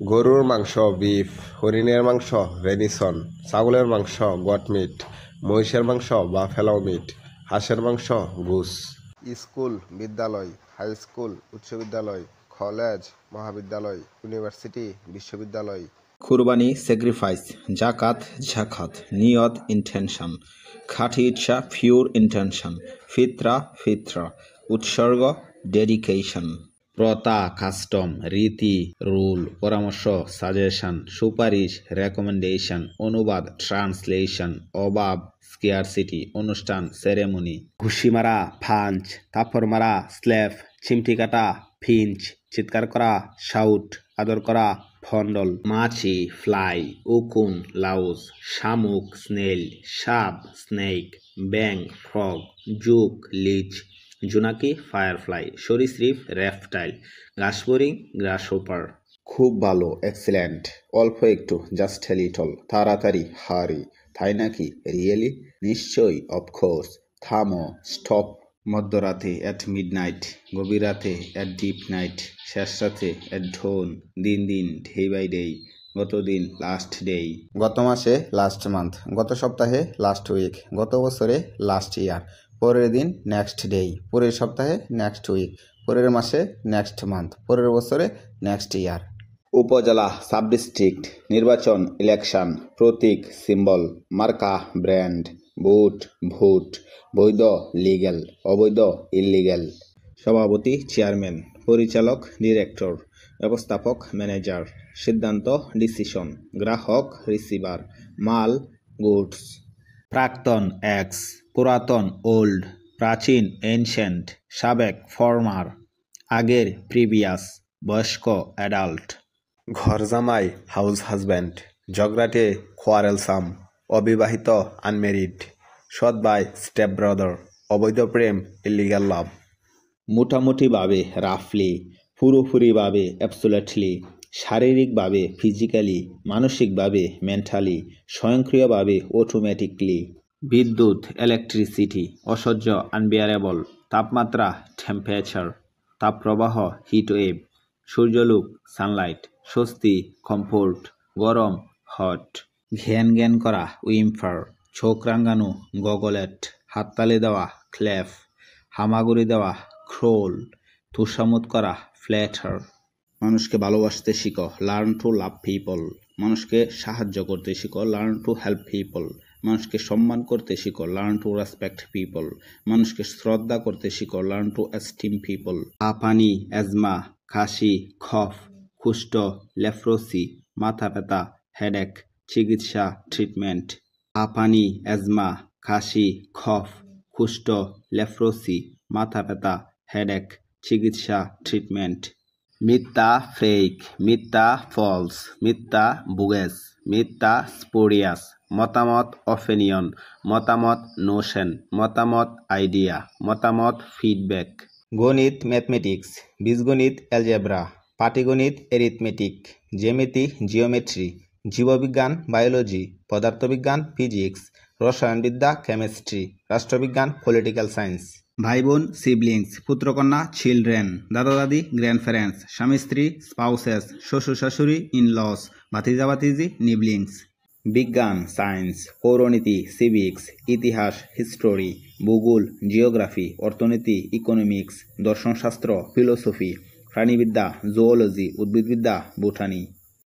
গরুর মাংস বিফ, হরিণের মাংস ভেনিসন, ছাগলের মাংস গট মিট, মহিষের মাংস বাফেলো মিট, হাঁসের মাংস গুস। স্কুল বিদ্যালয়, হাই স্কুল উচ্চ বিদ্যালয়, কলেজ মহাবিদ্যালয়, ইউনিভার্সিটি বিশ্ববিদ্যালয়। কুরবানি স্যাক্রিফাইস, জাকাত ঝাকাত, নিয়ত ইন্টেনশন, খাঁটি ইচ্ছা পিওর ইন্টেনশন, ফিতরা ফিতরা, উৎসর্গ ডেডিকেশন। প্রথা কাস্টম, রীতি রুল, পরামর্শ সাজেশন, সুপারিশ রেকমেন্ডেশন, অনুবাদ ট্রান্সলেশন, অভাব স্কেয়ারসিটি, অনুষ্ঠান সেরেমনি। ঘুষি মারা পাঞ্চ, থাপ্পড় মারা স্ল্যাপ, চিমটি কাটা ফিঞ্চ, চিৎকার করা শাউট, আদর করা ফন্ডল। মাছি ফ্লাই, উকুন লাউস, শামুক স্নেল, সাপ স্নেক, ব্যাং ফ্রগ, জুক লিচ, জোনাকি ফায়ারফ্লাই, সরীসৃপ রেপটাইল, ঘাসফড়িং গ্রাসহোপার। খুব ভালো এক্সেলেন্ট, অল্প একটু জাস্ট এ লিটল, তাড়াতাড়ি হারি, তাই নাকি রিয়েলি, নিশ্চয়ই অফকোর্স, থামো স্টপ, মধ্যরাতে এট মিডনাইট, গভীর রাতে এট ডিপ নাইট, শেষ রাতে এট ডোন, দিন দিন ডে বাই ডে, গত দিন লাস্ট ডে, গত মাসে লাস্ট মান্থ, গত সপ্তাহে লাস্ট উইক, গত বছরে লাস্ট ইয়ার, পরের দিন নেক্সট ডে, পরের সপ্তাহে নেক্সট উইক, পরের মাসে নেক্সট মান্থ, পরের বছরে নেক্সট ইয়ার। উপজেলা সাব ডিস্ট্রিক্ট, নির্বাচন ইলেকশন, প্রতীক সিম্বল, মার্কা ব্র্যান্ড, ভোট ভোট, বৈধ লিগ্যাল, অবৈধ ইললিগ্যাল। সভাপতি চেয়ারম্যান, পরিচালক ডিরেক্টর, ব্যবস্থাপক ম্যানেজার, সিদ্ধান্ত ডিসিশন, গ্রাহক রিসিভার, মাল গুডস। প্রাক্তন এক্স, পুরাতন ওল্ড, প্রাচীন এনশেন্ট, সাবেক ফর্মার, আগের প্রিভিয়াস, বয়স্ক অ্যাডাল্ট। ঘর জামাই হাউস হাজব্যান্ড, ঝগড়াটে কোয়ারেলসাম, অবিবাহিত আনমেরিড, সৎ ভাই স্টেপ ব্রাদার, অবৈধ প্রেম ইলিগ্যাল লাভ। মোটামুটিভাবে রাফলি, পুরোপুরিভাবে অ্যাবসোলিউটলি, শারীরিকভাবে ফিজিক্যালি, মানসিকভাবে মেন্টালি, স্বয়ংক্রিয়ভাবে অটোমেটিকলি। বিদ্যুৎ ইলেকট্রিসিটি, ঐশ্বর্য আনবিয়ারেবল, তাপমাত্রা টেম্পারেচার, তাপপ্রবাহ হিটওয়েভ, সূর্যালোক সানলাইট, স্বস্তি কমফোর্ট, গরম হট। ঘ্যান ঘ্যান করা উইম্পার, চোখ রাঙানো গগলেট, হাততালি দেওয়া ক্ল্যাপ, হামাগুড়ি দেওয়া ক্রোল, তুষামোদ করা ফ্ল্যাটার। মানুষকে ভালোবাসতে শিখো, লার্ন টু লাভ পিপল। মানুষকে সাহায্য করতে শিখো, লার্ন টু হেল্প পিপল। মানুষকে সম্মান করতে শিখো, লার্ন টু রেসপেক্ট পিপল। মানুষকে শ্রদ্ধা করতে শিখো, লার্ন টু এস্টিম পিপল। হাঁপানি, অ্যাজমা, কাশি, কফ, কুষ্ঠ, লেপ্রসি, মাথা ব্যথা হেডেক, চিকিৎসা ট্রিটমেন্ট। হাঁপানি, অ্যাজমা, কাশি, কফ, কুষ্ঠ, লেপ্রসি, মাথা ব্যথা হেডেক, চিকিৎসা ট্রিটমেন্ট। মিথ্যা ফেক, মিথ্যা ফলস, মিথ্যা বুগেস, মিথ্যা স্পোরিয়াস, মতামত অপিনিয়ন, মতামত নোশন, মতামত আইডিয়া, মতামত ফিডব্যাক। গণিত ম্যাথমেটিক্স, বীজগণিত অ্যালজেব্রা, পাটিগণিত এরিথমেটিক, জ্যামিতি জিওমেট্রি, জীববিজ্ঞান বায়োলজি, পদার্থবিজ্ঞান ফিজিক্স, রসায়নবিদ্যা কেমিস্ট্রি, রাষ্ট্রবিজ্ঞান পলিটিক্যাল সায়েন্স। ভাই বোন সিবলিংস, পুত্রকন্যা চিলড্রেন, দাদা দাদি গ্র্যান্ডপ্যারেন্টস, স্বামী স্ত্রী স্পাউসেস, শ্বশুর শাশুড়ি ইনলস, ভাতিজা ভাতিজি নিবলিংস। বিজ্ঞান সায়েন্স, পৌরনীতি সিভিক্স, ইতিহাস হিস্টোরি, ভূগোল জিওগ্রাফি, অর্থনীতি ইকোনমিক্স, দর্শনশাস্ত্র ফিলোসফি, প্রাণীবিদ্যা জুওলজি, উদ্ভিদবিদ্যা বোটানি।